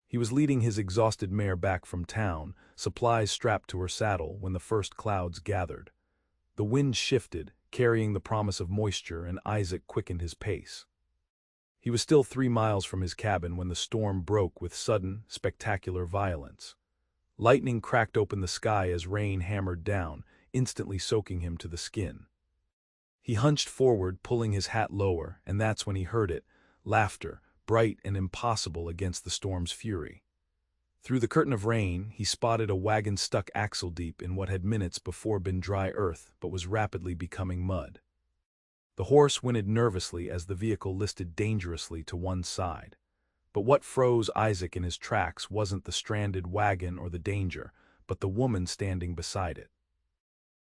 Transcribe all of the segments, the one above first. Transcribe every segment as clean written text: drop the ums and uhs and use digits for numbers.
He was leading his exhausted mare back from town, supplies strapped to her saddle, when the first clouds gathered. The wind shifted, carrying the promise of moisture, and Isaac quickened his pace. He was still 3 miles from his cabin when the storm broke with sudden, spectacular violence. Lightning cracked open the sky as rain hammered down, instantly soaking him to the skin. He hunched forward, pulling his hat lower, and that's when he heard it, laughter, bright and impossible against the storm's fury. Through the curtain of rain, he spotted a wagon stuck axle-deep in what had minutes before been dry earth but was rapidly becoming mud. The horse whinnied nervously as the vehicle listed dangerously to one side. But what froze Isaac in his tracks wasn't the stranded wagon or the danger, but the woman standing beside it.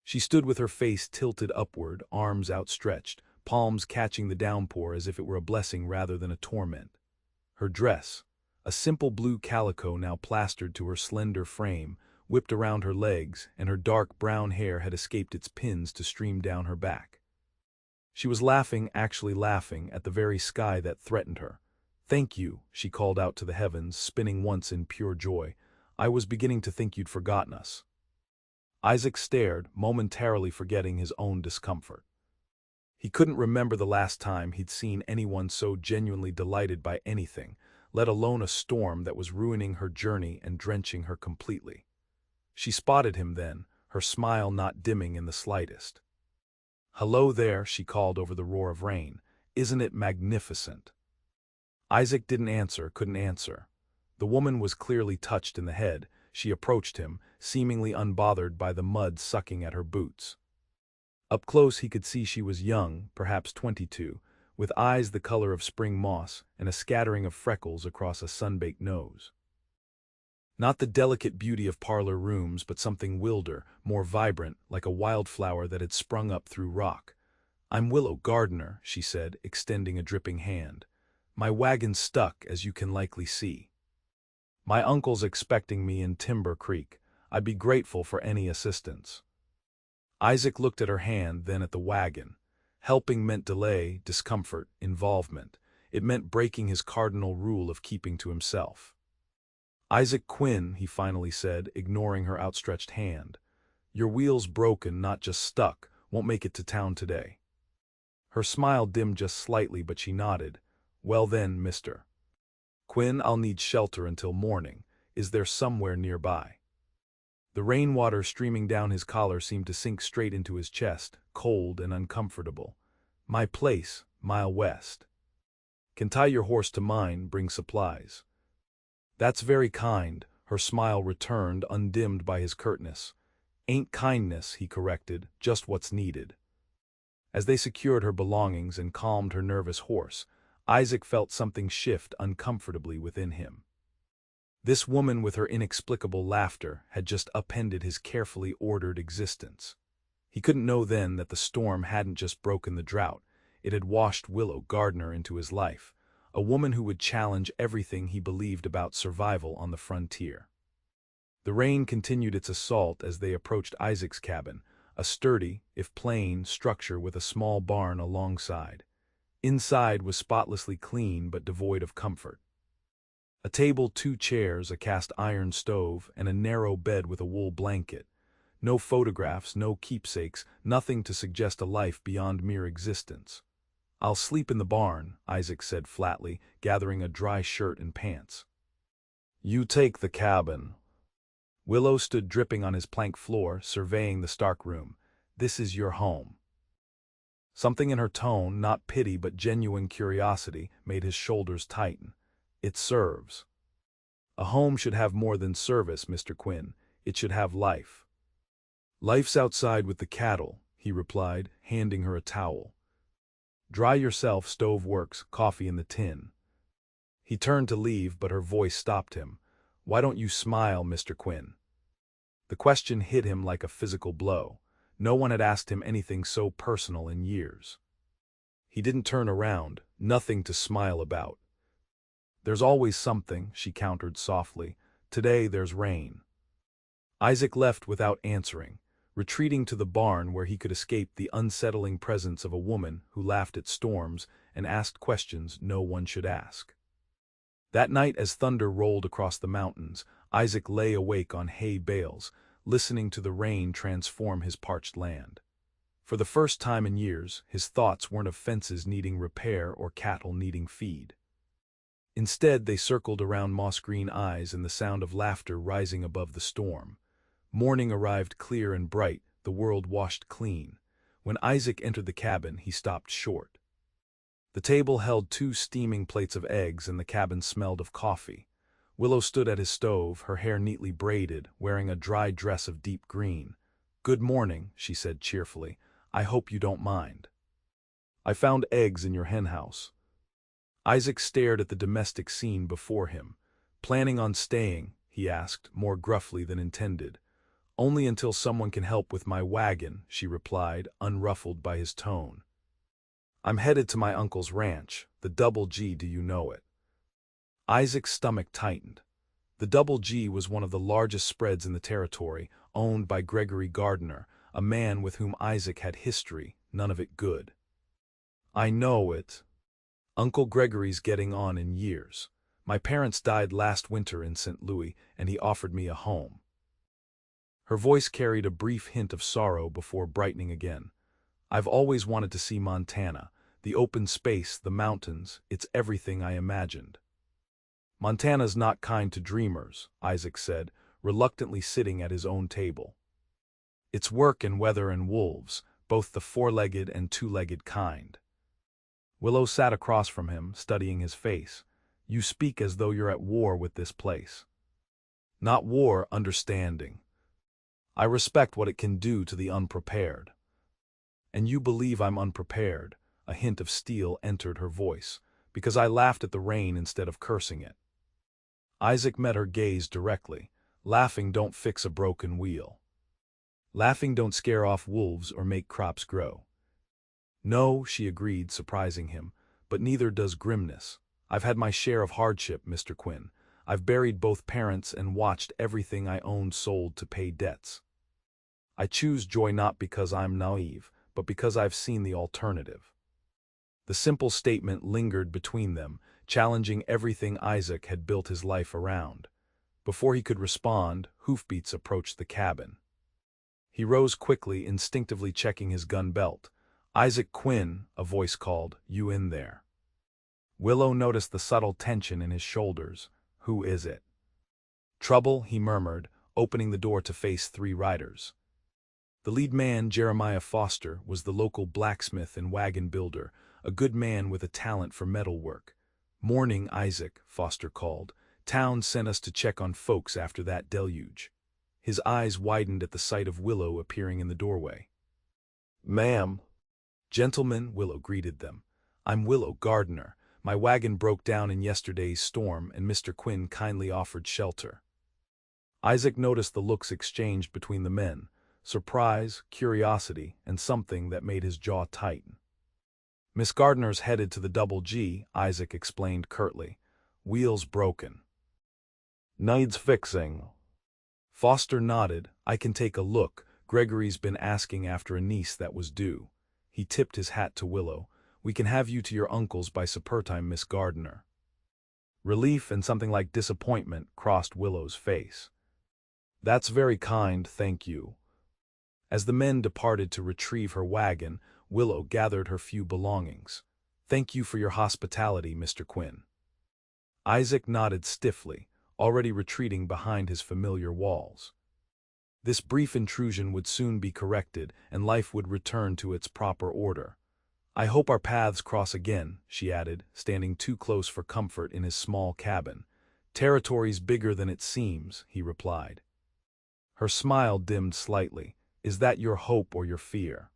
She stood with her face tilted upward, arms outstretched, palms catching the downpour as if it were a blessing rather than a torment. Her dress, a simple blue calico now plastered to her slender frame, whipped around her legs, and her dark brown hair had escaped its pins to stream down her back. She was laughing, actually laughing, at the very sky that threatened her. "Thank you," she called out to the heavens, spinning once in pure joy. "I was beginning to think you'd forgotten us." Isaac stared, momentarily forgetting his own discomfort. He couldn't remember the last time he'd seen anyone so genuinely delighted by anything, let alone a storm that was ruining her journey and drenching her completely. She spotted him then, her smile not dimming in the slightest. "Hello there," she called over the roar of rain. "Isn't it magnificent?" Isaac didn't answer, couldn't answer. The woman was clearly touched in the head. She approached him, seemingly unbothered by the mud sucking at her boots. Up close he could see she was young, perhaps 22, with eyes the color of spring moss and a scattering of freckles across a sun-baked nose. Not the delicate beauty of parlor rooms, but something wilder, more vibrant, like a wildflower that had sprung up through rock. "I'm Willow Gardener," she said, extending a dripping hand. "My wagon's stuck, as you can likely see. My uncle's expecting me in Timber Creek. I'd be grateful for any assistance." Isaac looked at her hand, then at the wagon. Helping meant delay, discomfort, involvement. It meant breaking his cardinal rule of keeping to himself. "Isaac Quinn," he finally said, ignoring her outstretched hand. "Your wheel's broken, not just stuck. Won't make it to town today." Her smile dimmed just slightly, but she nodded. "Well then, Mr. Quinn, I'll need shelter until morning. Is there somewhere nearby?" The rainwater streaming down his collar seemed to sink straight into his chest, cold and uncomfortable. "My place, mile west. Can tie your horse to mine, bring supplies." "That's very kind," her smile returned, undimmed by his curtness. "Ain't kindness," he corrected, "just what's needed." As they secured her belongings and calmed her nervous horse, Isaac felt something shift uncomfortably within him. This woman with her inexplicable laughter had just upended his carefully ordered existence. He couldn't know then that the storm hadn't just broken the drought, it had washed Willow Gardener into his life, a woman who would challenge everything he believed about survival on the frontier. The rain continued its assault as they approached Isaac's cabin, a sturdy, if plain, structure with a small barn alongside. Inside was spotlessly clean but devoid of comfort. A table, 2 chairs, a cast iron stove, and a narrow bed with a wool blanket. No photographs, no keepsakes, nothing to suggest a life beyond mere existence. "I'll sleep in the barn," Isaac said flatly, gathering a dry shirt and pants. "You take the cabin." Willow stood dripping on his plank floor, surveying the stark room. "This is your home." Something in her tone, not pity but genuine curiosity, made his shoulders tighten. "It serves." "A home should have more than service, Mr. Quinn. It should have life." "Life's outside with the cattle," he replied, handing her a towel. "Dry yourself, stove works, coffee in the tin." He turned to leave, but her voice stopped him. "Why don't you smile, Mr. Quinn?" The question hit him like a physical blow. No one had asked him anything so personal in years. He didn't turn around, nothing to smile about. "There's always something," she countered softly. "Today there's rain." Isaac left without answering, retreating to the barn where he could escape the unsettling presence of a woman who laughed at storms and asked questions no one should ask. That night, as thunder rolled across the mountains, Isaac lay awake on hay bales, listening to the rain transform his parched land. For the first time in years, his thoughts weren't of fences needing repair or cattle needing feed. Instead, they circled around moss-green eyes and the sound of laughter rising above the storm. Morning arrived clear and bright, the world washed clean. When Isaac entered the cabin, he stopped short. The table held 2 steaming plates of eggs and the cabin smelled of coffee. Willow stood at his stove, her hair neatly braided, wearing a dry dress of deep green. "Good morning," she said cheerfully. "I hope you don't mind. I found eggs in your henhouse." Isaac stared at the domestic scene before him. "Planning on staying?" he asked, more gruffly than intended. "Only until someone can help with my wagon," she replied, unruffled by his tone. "I'm headed to my uncle's ranch, the Double G, do you know it?" Isaac's stomach tightened. The Double G was one of the largest spreads in the territory, owned by Willow Gardener, a man with whom Isaac had history, none of it good. "I know it. Uncle Gregory's getting on in years. My parents died last winter in St. Louis, and he offered me a home." Her voice carried a brief hint of sorrow before brightening again. "I've always wanted to see Montana. The open space, the mountains, it's everything I imagined." "Montana's not kind to dreamers," Isaac said, reluctantly sitting at his own table. "It's work and weather and wolves, both the 4-legged and 2-legged kind." Willow sat across from him, studying his face. "You speak as though you're at war with this place." "Not war, understanding. I respect what it can do to the unprepared." "And you believe I'm unprepared," a hint of steel entered her voice, "because I laughed at the rain instead of cursing it." Isaac met her gaze directly. "Laughing don't fix a broken wheel. Laughing don't scare off wolves or make crops grow." "No," she agreed, surprising him, "but neither does grimness. I've had my share of hardship, Mr. Quinn. I've buried both parents and watched everything I owned sold to pay debts. I choose joy not because I'm naive, but because I've seen the alternative." The simple statement lingered between them, challenging everything Isaac had built his life around. Before he could respond, hoofbeats approached the cabin. He rose quickly, instinctively checking his gun belt. "Isaac Quinn," a voice called, "you in there?" Willow noticed the subtle tension in his shoulders. "Who is it?" "Trouble," he murmured, opening the door to face 3 riders. The lead man, Jeremiah Foster, was the local blacksmith and wagon builder, a good man with a talent for metalwork. "Morning, Isaac," Foster called. "Town sent us to check on folks after that deluge." His eyes widened at the sight of Willow appearing in the doorway. "Ma'am." "Gentlemen," Willow greeted them. "I'm Willow Gardener. My wagon broke down in yesterday's storm, and Mr. Quinn kindly offered shelter." Isaac noticed the looks exchanged between the men, surprise, curiosity, and something that made his jaw tighten. "Miss Gardiner's headed to the Double G," Isaac explained curtly. "Wheels broken. Needs fixing." Foster nodded. "I can take a look. Gregory's been asking after a niece that was due." He tipped his hat to Willow. "We can have you to your uncle's by suppertime, Miss Gardener." Relief and something like disappointment crossed Willow's face. "That's very kind, thank you." As the men departed to retrieve her wagon, Willow gathered her few belongings. "Thank you for your hospitality, Mr. Quinn." Isaac nodded stiffly, already retreating behind his familiar walls. This brief intrusion would soon be corrected, and life would return to its proper order. "I hope our paths cross again," she added, standing too close for comfort in his small cabin. "Territory's bigger than it seems," he replied. Her smile dimmed slightly. "Is that your hope or your fear?"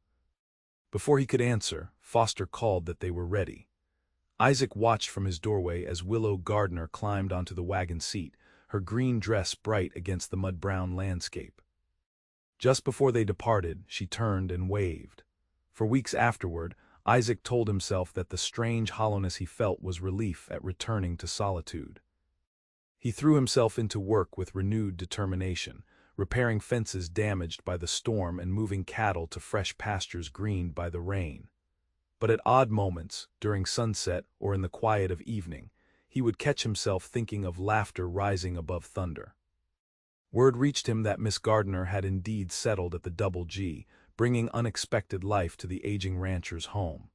Before he could answer, Foster called that they were ready. Isaac watched from his doorway as Willow Gardener climbed onto the wagon seat, her green dress bright against the mud-brown landscape. Just before they departed, she turned and waved. For weeks afterward, Isaac told himself that the strange hollowness he felt was relief at returning to solitude. He threw himself into work with renewed determination, repairing fences damaged by the storm and moving cattle to fresh pastures greened by the rain. But at odd moments, during sunset or in the quiet of evening, he would catch himself thinking of laughter rising above thunder. Word reached him that Miss Gardener had indeed settled at the Double G, bringing unexpected life to the aging rancher's home.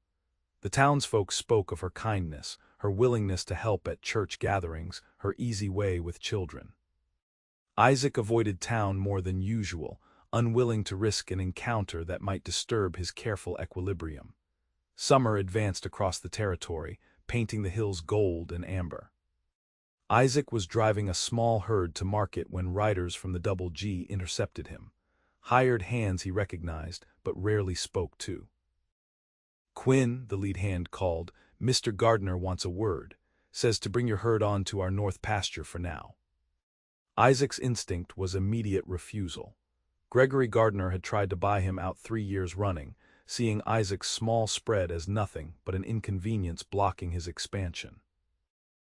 The townsfolk spoke of her kindness, her willingness to help at church gatherings, her easy way with children. Isaac avoided town more than usual, unwilling to risk an encounter that might disturb his careful equilibrium. Summer advanced across the territory, painting the hills gold and amber. Isaac was driving a small herd to market when riders from the Double G intercepted him. Hired hands he recognized, but rarely spoke to. "Quinn," the lead hand called, "Mr. Gardener wants a word. Says to bring your herd on to our north pasture for now." Isaac's instinct was immediate refusal. Gregory Gardener had tried to buy him out 3 years running, seeing Isaac's small spread as nothing but an inconvenience blocking his expansion.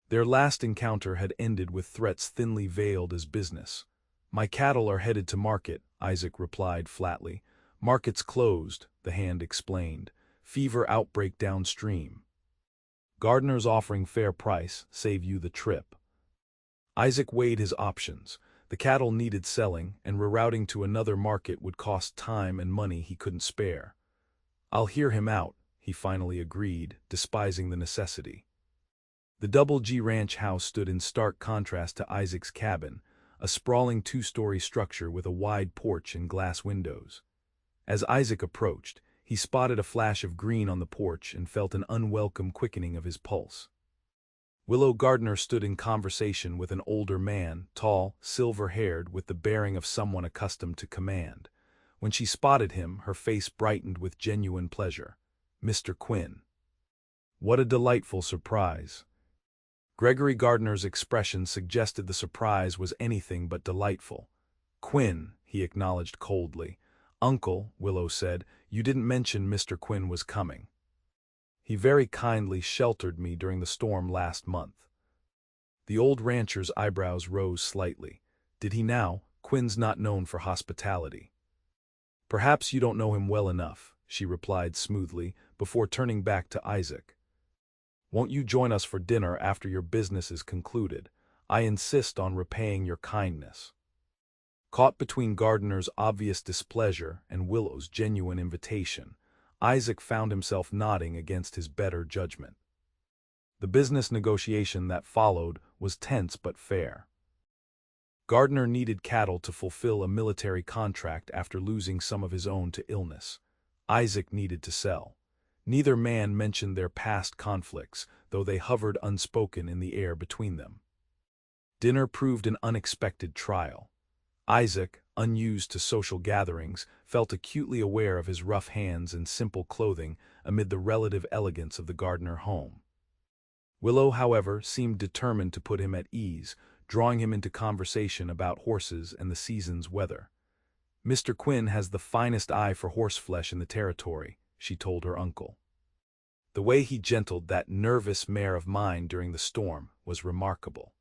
Their last encounter had ended with threats thinly veiled as business. "My cattle are headed to market," Isaac replied flatly. "Market's closed," the hand explained. "Fever outbreak downstream. Gardener's offering fair price, save you the trip." Isaac weighed his options. The cattle needed selling, and rerouting to another market would cost time and money he couldn't spare. "I'll hear him out," he finally agreed, despising the necessity. The Double G ranch house stood in stark contrast to Isaac's cabin, a sprawling 2-story structure with a wide porch and glass windows. As Isaac approached, he spotted a flash of green on the porch and felt an unwelcome quickening of his pulse. Willow Gardener stood in conversation with an older man, tall, silver-haired, with the bearing of someone accustomed to command. When she spotted him, her face brightened with genuine pleasure. "Mr. Quinn." "What a delightful surprise." Gregory Gardener's expression suggested the surprise was anything but delightful. "Quinn," he acknowledged coldly. "Uncle," Willow said, "you didn't mention Mr. Quinn was coming. He very kindly sheltered me during the storm last month." The old rancher's eyebrows rose slightly. Did he now? Quinn's not known for hospitality. "Perhaps you don't know him well enough," she replied smoothly, before turning back to Isaac. "Won't you join us for dinner after your business is concluded? I insist on repaying your kindness." Caught between Gardener's obvious displeasure and Willow's genuine invitation, Isaac found himself nodding against his better judgment. The business negotiation that followed was tense but fair. Gardener needed cattle to fulfill a military contract after losing some of his own to illness. Isaac needed to sell. Neither man mentioned their past conflicts, though they hovered unspoken in the air between them. Dinner proved an unexpected trial. Isaac, unused to social gatherings, felt acutely aware of his rough hands and simple clothing amid the relative elegance of the Gardener home. Willow, however, seemed determined to put him at ease, drawing him into conversation about horses and the season's weather. "Mr. Quinn has the finest eye for horseflesh in the territory," she told her uncle. "The way he gentled that nervous mare of mine during the storm was remarkable."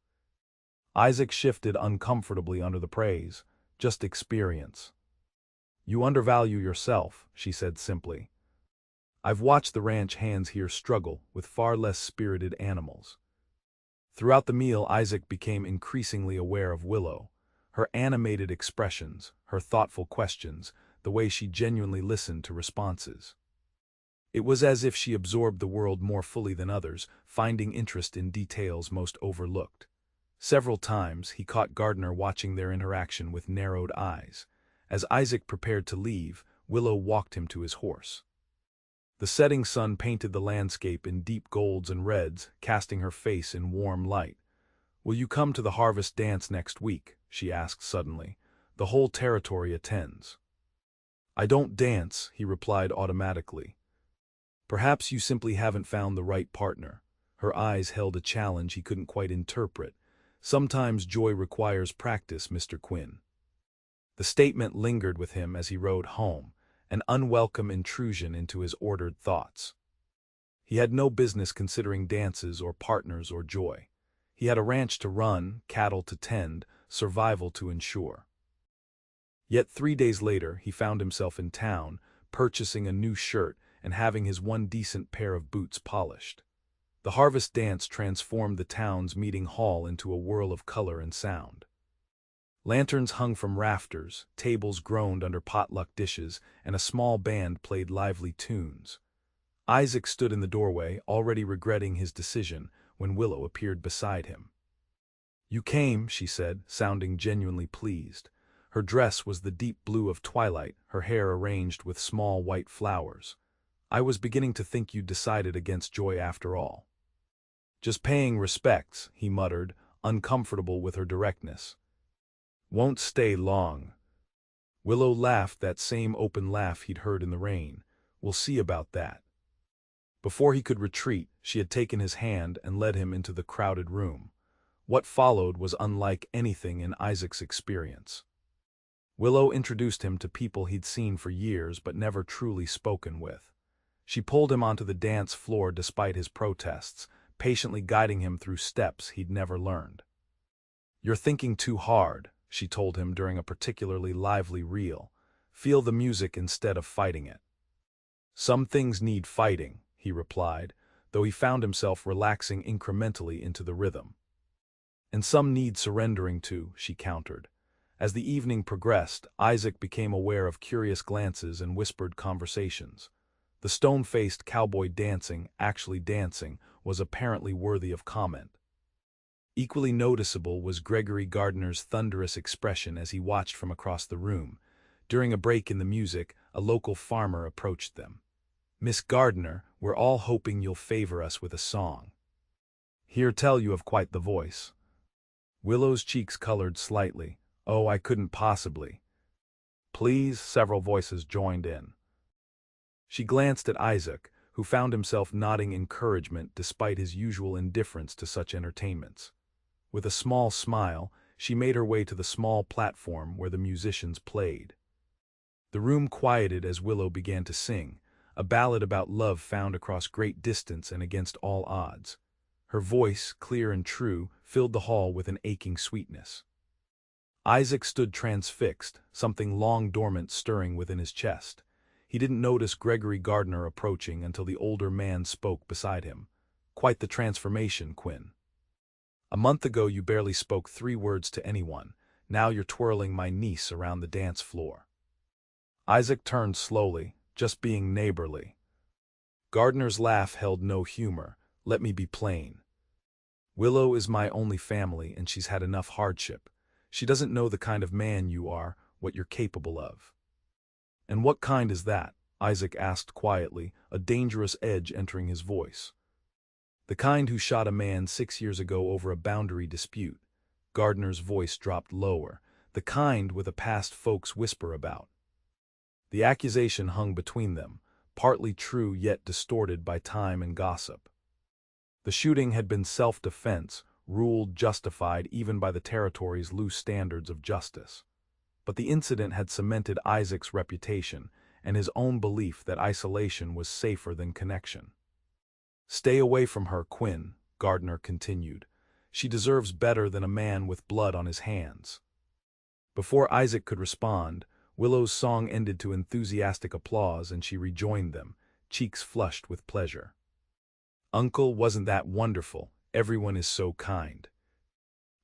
Isaac shifted uncomfortably under the praise. "Just experience." "You undervalue yourself," she said simply. "I've watched the ranch hands here struggle with far less spirited animals." Throughout the meal, Isaac became increasingly aware of Willow. Her animated expressions, her thoughtful questions, the way she genuinely listened to responses. It was as if she absorbed the world more fully than others, finding interest in details most overlooked. Several times he caught Gardener watching their interaction with narrowed eyes. As Isaac prepared to leave, Willow walked him to his horse. The setting sun painted the landscape in deep golds and reds, casting her face in warm light. "Will you come to the harvest dance next week?" she asked suddenly. "The whole territory attends." "I don't dance," he replied automatically. "Perhaps you simply haven't found the right partner." Her eyes held a challenge he couldn't quite interpret. "Sometimes joy requires practice, Mr. Quinn." The statement lingered with him as he rode home, an unwelcome intrusion into his ordered thoughts. He had no business considering dances or partners or joy. He had a ranch to run, cattle to tend, survival to ensure. Yet 3 days later he found himself in town, purchasing a new shirt and having his one decent pair of boots polished. The harvest dance transformed the town's meeting hall into a whirl of color and sound. Lanterns hung from rafters, tables groaned under potluck dishes, and a small band played lively tunes. Isaac stood in the doorway, already regretting his decision, when Willow appeared beside him. "You came," she said, sounding genuinely pleased. Her dress was the deep blue of twilight, her hair arranged with small white flowers. "I was beginning to think you'd decided against Joy after all." "Just paying respects," he muttered, uncomfortable with her directness. "Won't stay long." Willow laughed, that same open laugh he'd heard in the rain. "We'll see about that." Before he could retreat, she had taken his hand and led him into the crowded room. What followed was unlike anything in Isaac's experience. Willow introduced him to people he'd seen for years but never truly spoken with. She pulled him onto the dance floor despite his protests, patiently guiding him through steps he'd never learned. "You're thinking too hard," she told him during a particularly lively reel. "Feel the music instead of fighting it." "Some things need fighting," he replied, though he found himself relaxing incrementally into the rhythm. "And some need surrendering to," she countered. As the evening progressed, Isaac became aware of curious glances and whispered conversations. The stone-faced cowboy actually dancing, was apparently worthy of comment. Equally noticeable was Gregory Gardener's thunderous expression as he watched from across the room. During a break in the music, a local farmer approached them. "Miss Gardener, we're all hoping you'll favor us with a song. Hear tell you have quite the voice." Willow's cheeks colored slightly. "Oh, I couldn't possibly." "Please," several voices joined in. She glanced at Isaac, who found himself nodding encouragement despite his usual indifference to such entertainments. With a small smile, she made her way to the small platform where the musicians played. The room quieted as Willow began to sing, a ballad about love found across great distance and against all odds. Her voice, clear and true, filled the hall with an aching sweetness. Isaac stood transfixed, something long dormant stirring within his chest. He didn't notice Gregory Gardener approaching until the older man spoke beside him. "Quite the transformation, Quinn. A month ago you barely spoke 3 words to anyone. Now you're twirling my niece around the dance floor." Isaac turned slowly, just being neighborly. Gardener's laugh held no humor. "Let me be plain. Willow is my only family and she's had enough hardship. She doesn't know the kind of man you are, what you're capable of." "And what kind is that?" Isaac asked quietly, a dangerous edge entering his voice. "The kind who shot a man 6 years ago over a boundary dispute." Gardener's voice dropped lower. "The kind with a past folks whisper about." The accusation hung between them, partly true yet distorted by time and gossip. The shooting had been self-defense, ruled justified even by the territory's loose standards of justice. But the incident had cemented Isaac's reputation and his own belief that isolation was safer than connection. "Stay away from her, Quinn," Gardener continued. "She deserves better than a man with blood on his hands." Before Isaac could respond, Willow's song ended to enthusiastic applause and she rejoined them, cheeks flushed with pleasure. "Uncle, wasn't that wonderful? Everyone is so kind."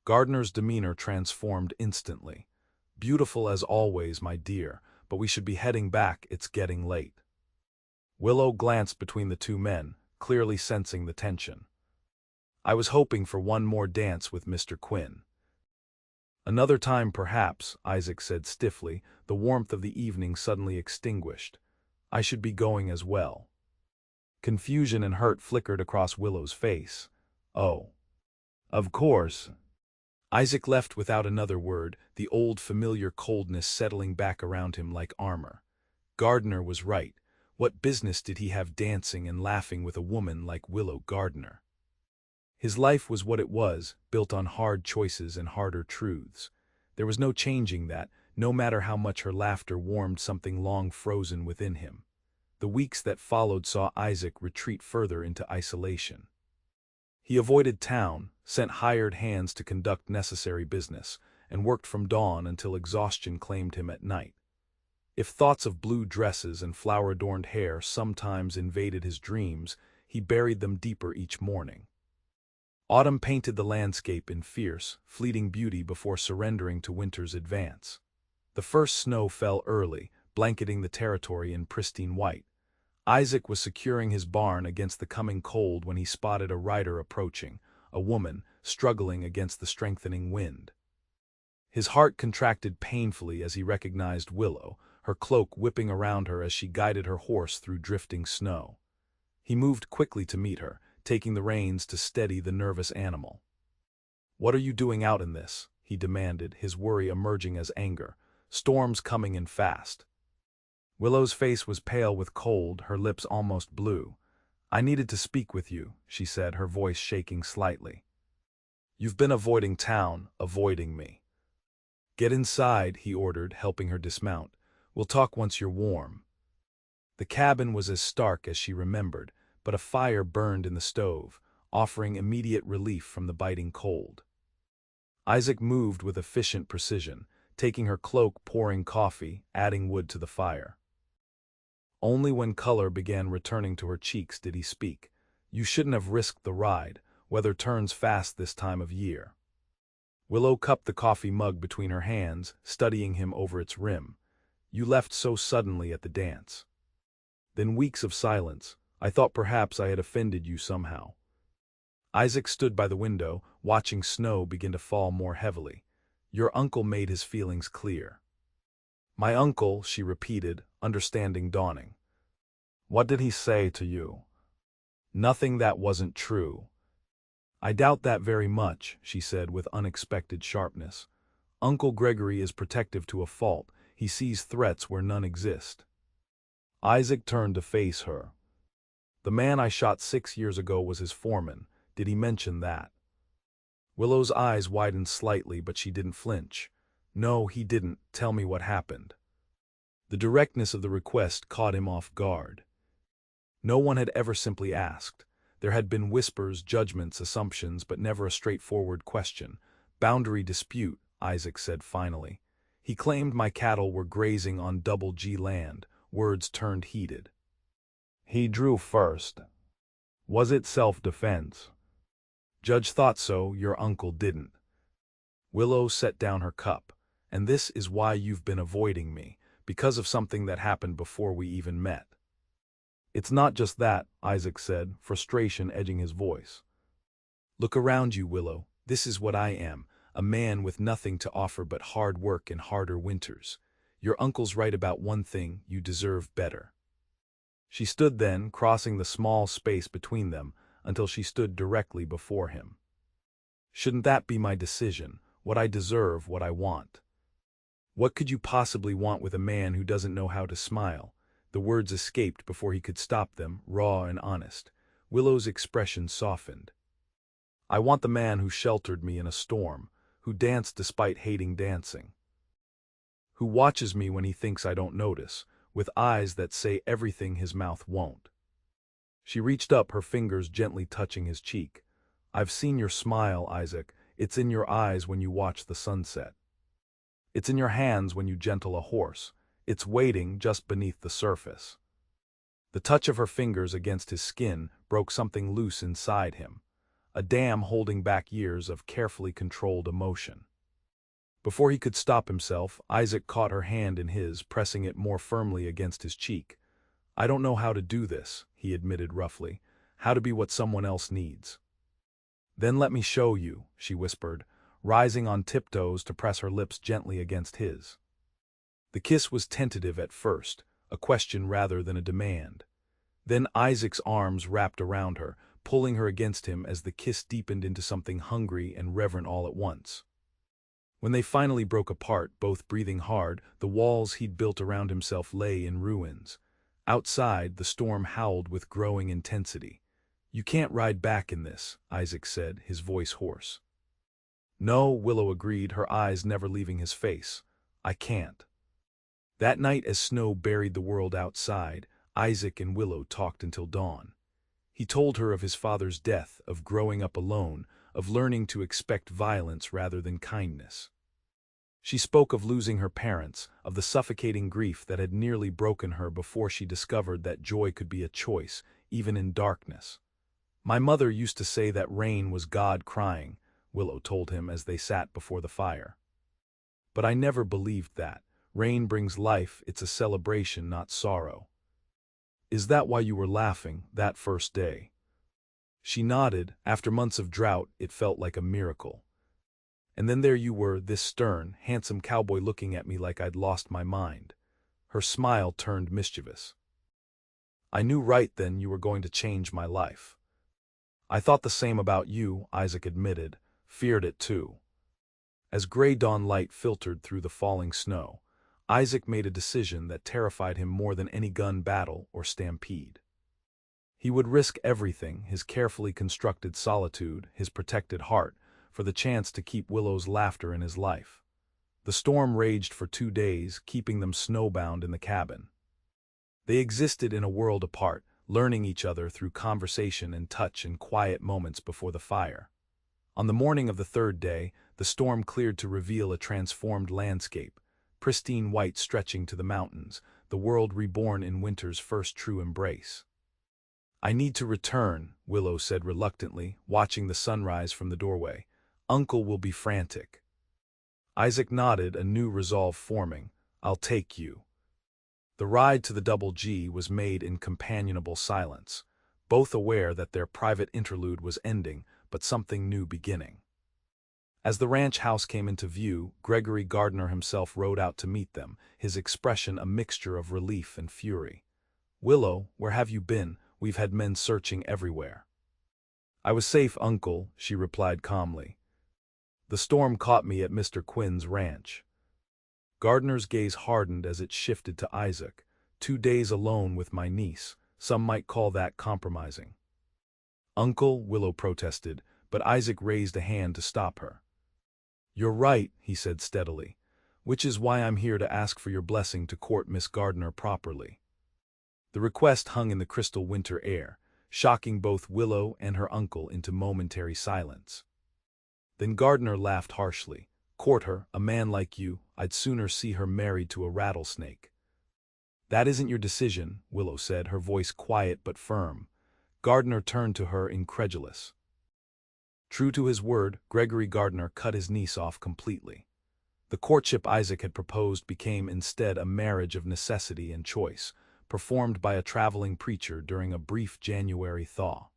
Gardener's demeanor transformed instantly. "Beautiful as always, my dear, but we should be heading back, it's getting late." Willow glanced between the two men, clearly sensing the tension. "I was hoping for one more dance with Mr. Quinn." "Another time perhaps," Isaac said stiffly, the warmth of the evening suddenly extinguished. "I should be going as well." Confusion and hurt flickered across Willow's face. "Oh. Of course." Isaac left without another word, the old familiar coldness settling back around him like armor. Gardener was right. What business did he have dancing and laughing with a woman like Willow Gardener? His life was what it was, built on hard choices and harder truths. There was no changing that, no matter how much her laughter warmed something long frozen within him. The weeks that followed saw Isaac retreat further into isolation. He avoided town, sent hired hands to conduct necessary business, and worked from dawn until exhaustion claimed him at night. If thoughts of blue dresses and flower-adorned hair sometimes invaded his dreams, he buried them deeper each morning. Autumn painted the landscape in fierce, fleeting beauty before surrendering to winter's advance. The first snow fell early, blanketing the territory in pristine white. Isaac was securing his barn against the coming cold when he spotted a rider approaching, a woman struggling against the strengthening wind. His heart contracted painfully as he recognized Willow, her cloak whipping around her as she guided her horse through drifting snow. He moved quickly to meet her, taking the reins to steady the nervous animal. "What are you doing out in this?" he demanded, his worry emerging as anger. "Storm's coming in fast." Willow's face was pale with cold, her lips almost blue. "I needed to speak with you," she said, her voice shaking slightly. "You've been avoiding town, avoiding me." "Get inside," he ordered, helping her dismount. "We'll talk once you're warm." The cabin was as stark as she remembered, but a fire burned in the stove, offering immediate relief from the biting cold. Isaac moved with efficient precision, taking her cloak, pouring coffee, adding wood to the fire. Only when color began returning to her cheeks did he speak. "You shouldn't have risked the ride. Weather turns fast this time of year." Willow cupped the coffee mug between her hands, studying him over its rim. "You left so suddenly at the dance." Then weeks of silence. "I thought perhaps I had offended you somehow." Isaac stood by the window, watching snow begin to fall more heavily. "Your uncle made his feelings clear." "My uncle," she repeated, understanding dawning. "What did he say to you?" "Nothing that wasn't true." "I doubt that very much," she said with unexpected sharpness. "Uncle Gregory is protective to a fault. He sees threats where none exist." Isaac turned to face her. "The man I shot 6 years ago was his foreman. Did he mention that?" Willow's eyes widened slightly, but she didn't flinch. "No, he didn't. Tell me what happened." The directness of the request caught him off guard. No one had ever simply asked. There had been whispers, judgments, assumptions, but never a straightforward question. "Boundary dispute," Isaac said finally. "He claimed my cattle were grazing on Double G land." Words turned heated. "He drew first. Was it self-defense?" "Judge thought so, your uncle didn't." Willow set down her cup. "And this is why you've been avoiding me, because of something that happened before we even met." "It's not just that," Isaac said, frustration edging his voice. "Look around you, Willow. This is what I am, a man with nothing to offer but hard work and harder winters. Your uncle's right about one thing: you deserve better." She stood then, crossing the small space between them, until she stood directly before him. "Shouldn't that be my decision? What I deserve, what I want?" "What could you possibly want with a man who doesn't know how to smile?" The words escaped before he could stop them, raw and honest. Willow's expression softened. "I want the man who sheltered me in a storm, who danced despite hating dancing, who watches me when he thinks I don't notice, with eyes that say everything his mouth won't." She reached up, her fingers gently touching his cheek. "I've seen your smile, Isaac. It's in your eyes when you watch the sunset. It's in your hands when you gentle a horse. It's waiting just beneath the surface." The touch of her fingers against his skin broke something loose inside him, a dam holding back years of carefully controlled emotion. Before he could stop himself, Isaac caught her hand in his, pressing it more firmly against his cheek. "I don't know how to do this," he admitted roughly, "how to be what someone else needs." "Then let me show you," she whispered, rising on tiptoes to press her lips gently against his. The kiss was tentative at first, a question rather than a demand. Then Isaac's arms wrapped around her, pulling her against him as the kiss deepened into something hungry and reverent all at once. When they finally broke apart, both breathing hard, the walls he'd built around himself lay in ruins. Outside, the storm howled with growing intensity. "You can't ride back in this," Isaac said, his voice hoarse. "No," Willow agreed, her eyes never leaving his face. "I can't." That night, as snow buried the world outside, Isaac and Willow talked until dawn. He told her of his father's death, of growing up alone, of learning to expect violence rather than kindness. She spoke of losing her parents, of the suffocating grief that had nearly broken her before she discovered that joy could be a choice, even in darkness. My mother used to say that rain was God crying, Willow told him as they sat before the fire. But I never believed that. Rain brings life, it's a celebration, not sorrow. Is that why you were laughing, that first day? She nodded. After months of drought, it felt like a miracle. And then there you were, this stern, handsome cowboy looking at me like I'd lost my mind. Her smile turned mischievous. I knew right then you were going to change my life. I thought the same about you, Isaac admitted, feared it too. As gray dawn light filtered through the falling snow, Isaac made a decision that terrified him more than any gun battle or stampede. He would risk everything, his carefully constructed solitude, his protected heart, for the chance to keep Willow's laughter in his life. The storm raged for 2 days, keeping them snowbound in the cabin. They existed in a world apart, learning each other through conversation and touch in quiet moments before the fire. On the morning of the 3rd day, the storm cleared to reveal a transformed landscape, pristine white stretching to the mountains, the world reborn in winter's first true embrace. I need to return, Willow said reluctantly, watching the sunrise from the doorway. Uncle will be frantic. Isaac nodded, a new resolve forming. I'll take you. The ride to the Double G was made in companionable silence, both aware that their private interlude was ending, but something new beginning. As the ranch house came into view, Gregory Gardener himself rode out to meet them, his expression a mixture of relief and fury. Willow, where have you been? We've had men searching everywhere. I was safe, Uncle, she replied calmly. The storm caught me at Mr. Quinn's ranch. Gardener's gaze hardened as it shifted to Isaac. 2 days alone with my niece, some might call that compromising. Uncle, Willow protested, but Isaac raised a hand to stop her. You're right, he said steadily, which is why I'm here to ask for your blessing to court Miss Gardener properly. The request hung in the crystal winter air, shocking both Willow and her uncle into momentary silence. Then Gardener laughed harshly. Court her, a man like you, I'd sooner see her married to a rattlesnake. That isn't your decision, Willow said, her voice quiet but firm. Gardener turned to her incredulous. True to his word, Gregory Gardener cut his niece off completely. The courtship Isaac had proposed became instead a marriage of necessity and choice, performed by a traveling preacher during a brief January thaw.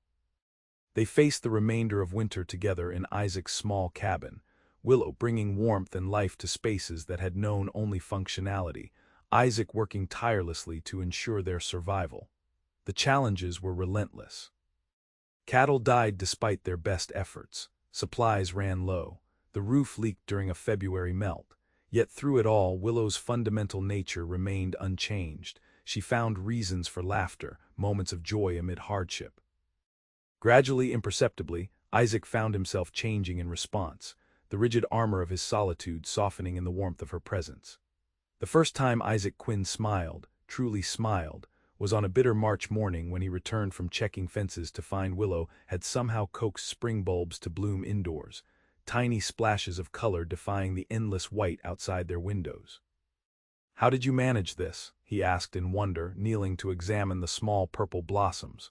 They faced the remainder of winter together in Isaac's small cabin, Willow bringing warmth and life to spaces that had known only functionality, Isaac working tirelessly to ensure their survival. The challenges were relentless. Cattle died despite their best efforts, supplies ran low, the roof leaked during a February melt, yet through it all Willow's fundamental nature remained unchanged. She found reasons for laughter, moments of joy amid hardship. Gradually, imperceptibly, Isaac found himself changing in response, the rigid armor of his solitude softening in the warmth of her presence. The first time Isaac Quinn smiled, truly smiled, was on a bitter March morning when he returned from checking fences to find Willow had somehow coaxed spring bulbs to bloom indoors, tiny splashes of color defying the endless white outside their windows. How did you manage this? He asked in wonder, kneeling to examine the small purple blossoms.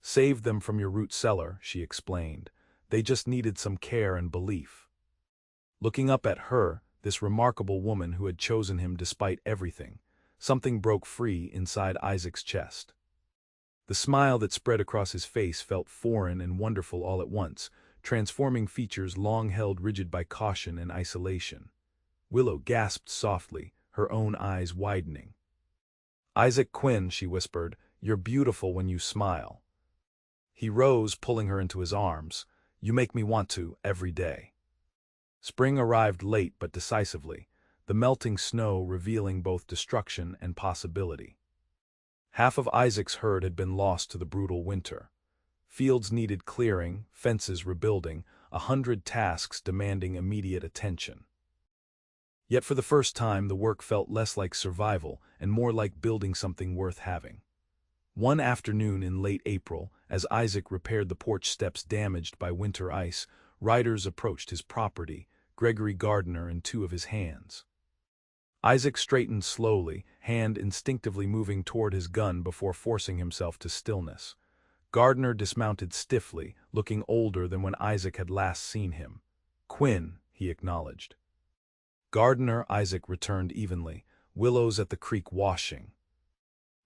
Saved them from your root cellar, she explained. They just needed some care and belief. Looking up at her, this remarkable woman who had chosen him despite everything, something broke free inside Isaac's chest. The smile that spread across his face felt foreign and wonderful all at once, transforming features long held rigid by caution and isolation. Willow gasped softly, her own eyes widening. Isaac Quinn, she whispered, you're beautiful when you smile. He rose, pulling her into his arms. You make me want to, every day. Spring arrived late but decisively, the melting snow revealing both destruction and possibility. Half of Isaac's herd had been lost to the brutal winter. Fields needed clearing, fences rebuilding, 100 tasks demanding immediate attention. Yet for the first time the work felt less like survival and more like building something worth having. One afternoon in late April, as Isaac repaired the porch steps damaged by winter ice, riders approached his property, Gregory Gardener and 2 of his hands. Isaac straightened slowly, hand instinctively moving toward his gun before forcing himself to stillness. Gardener dismounted stiffly, looking older than when Isaac had last seen him. "Quinn," he acknowledged. "Gardener," Isaac returned evenly. "Willow's at the creek washing."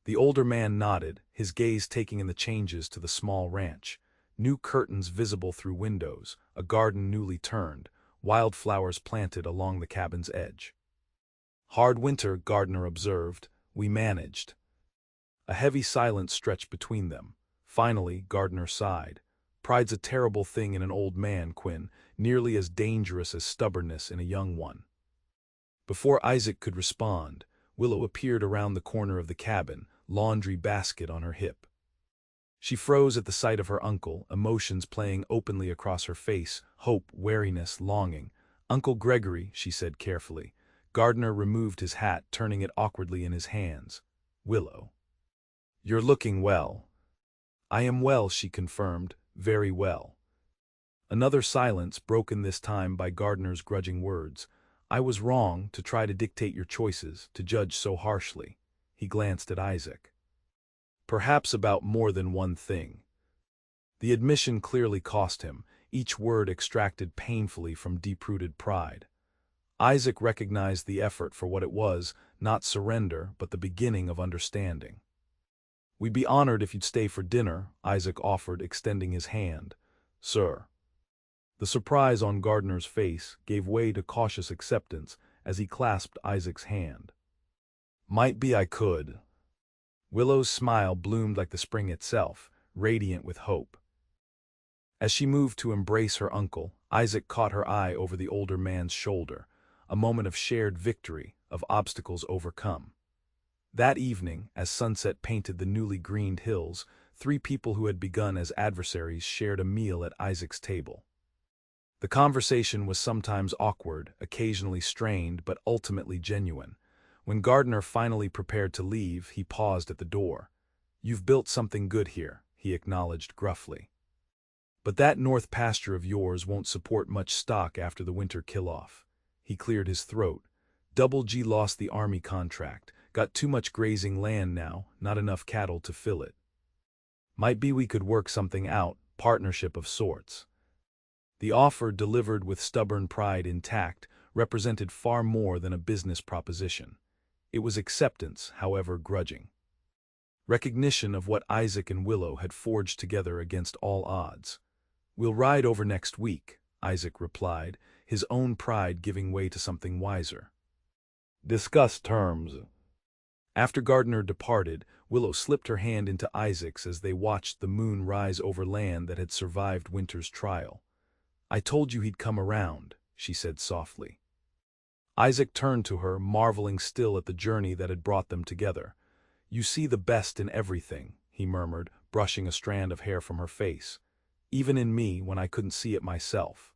The older man nodded, his gaze taking in the changes to the small ranch. New curtains visible through windows, a garden newly turned, wildflowers planted along the cabin's edge. "Hard winter," Gardener observed. "We managed." A heavy silence stretched between them. Finally, Gardener sighed. "Pride's a terrible thing in an old man, Quinn, nearly as dangerous as stubbornness in a young one." Before Isaac could respond, Willow appeared around the corner of the cabin, laundry basket on her hip. She froze at the sight of her uncle, emotions playing openly across her face, hope, wariness, longing. "Uncle Gregory," she said carefully. Gardener removed his hat, turning it awkwardly in his hands. "Willow. You're looking well." "I am well," she confirmed, "very well." Another silence, broken this time by Gardener's grudging words. "I was wrong to try to dictate your choices, to judge so harshly." He glanced at Isaac. "Perhaps about more than one thing." The admission clearly cost him, each word extracted painfully from deep-rooted pride. Isaac recognized the effort for what it was, not surrender, but the beginning of understanding. "We'd be honored if you'd stay for dinner," Isaac offered, extending his hand. "Sir." The surprise on Gardener's face gave way to cautious acceptance as he clasped Isaac's hand. "Might be I could." Willow's smile bloomed like the spring itself, radiant with hope. As she moved to embrace her uncle, Isaac caught her eye over the older man's shoulder, a moment of shared victory, of obstacles overcome. That evening, as sunset painted the newly greened hills, three people who had begun as adversaries shared a meal at Isaac's table. The conversation was sometimes awkward, occasionally strained, but ultimately genuine. When Gardener finally prepared to leave, he paused at the door. "You've built something good here," he acknowledged gruffly. "But that north pasture of yours won't support much stock after the winter kill-off." He cleared his throat. "Double G lost the Army contract. Got too much grazing land now, not enough cattle to fill it. Might be we could work something out, partnership of sorts." The offer, delivered with stubborn pride intact, represented far more than a business proposition. It was acceptance, however grudging. Recognition of what Isaac and Willow had forged together against all odds. "We'll ride over next week," Isaac replied, his own pride giving way to something wiser. "Discuss terms." After Gardener departed, Willow slipped her hand into Isaac's as they watched the moon rise over land that had survived winter's trial. "I told you he'd come around," she said softly. Isaac turned to her, marveling still at the journey that had brought them together. "You see the best in everything," he murmured, brushing a strand of hair from her face. "Even in me when I couldn't see it myself."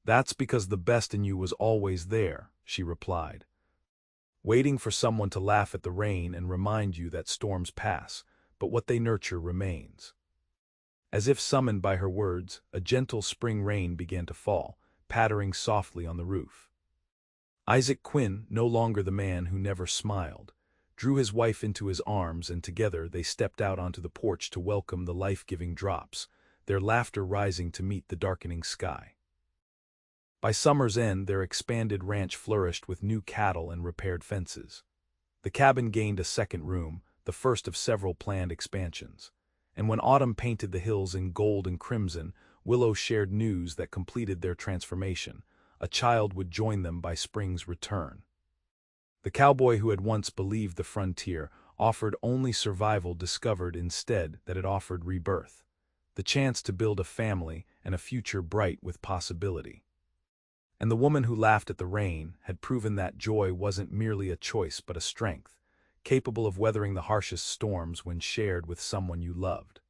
"That's because the best in you was always there," she replied. "Waiting for someone to laugh at the rain and remind you that storms pass, but what they nurture remains." As if summoned by her words, a gentle spring rain began to fall, pattering softly on the roof. Isaac Quinn, no longer the man who never smiled, drew his wife into his arms, and together they stepped out onto the porch to welcome the life-giving drops, their laughter rising to meet the darkening sky. By summer's end, their expanded ranch flourished with new cattle and repaired fences. The cabin gained a second room, the first of several planned expansions. And when autumn painted the hills in gold and crimson, Willow shared news that completed their transformation. A child would join them by spring's return. The cowboy who had once believed the frontier offered only survival discovered instead that it offered rebirth, the chance to build a family and a future bright with possibility. And the woman who laughed at the rain had proven that joy wasn't merely a choice but a strength, capable of weathering the harshest storms when shared with someone you loved.